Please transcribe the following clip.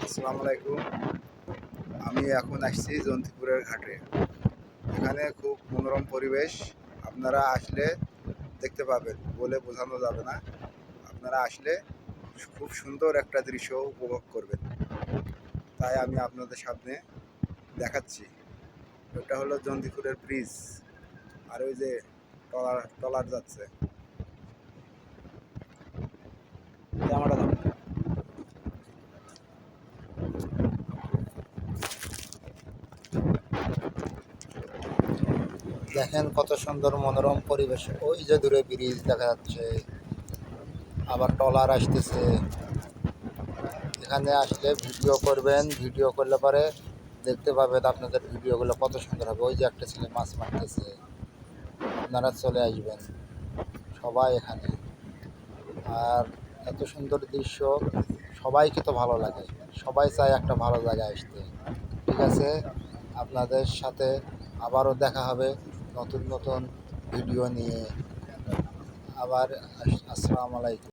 আসসালামু আলাইকুম। আমি এখন আসছি জন্তিপুরের ঘাটে। এখানে খুব মনোরম পরিবেশ। আপনারা আসলে দেখতে পাবেন, বলে বোঝানো যাবে না। আপনারা আসলে খুব সুন্দর একটা দৃশ্য উপভোগ করবেন। তাই আমি আপনাদের সামনে দেখাচ্ছি। ওটা হলো জন্তিপুরের ব্রিজ। আর ওই যে ট্রলার যাচ্ছে। ক্যামেরা দাও। দেখেন কত সুন্দর মনোরম পরিবেশ। ওই যে দূরে ব্রিজ দেখা যাচ্ছে, আবার ট্রলার আসতেছে। এখানে আসলে ভিডিও করবেন, ভিডিও করলে পরে দেখতে পাবেন আপনাদের ভিডিওগুলো কত সুন্দর হবে। ওই যে একটা ছেলে মাছ মারতেছে, আপনারা চলে আসবেন সবাই এখানে। আর এত সুন্দর দৃশ্য সবাইকে তো ভালো লাগে, সবাই চায় একটা ভালো জায়গায় আসতে। ঠিক আছে, আপনাদের সাথে আবারও দেখা হবে নতুন নতুন ভিডিও নিয়ে। আবার আসসালামু আলাইকুম।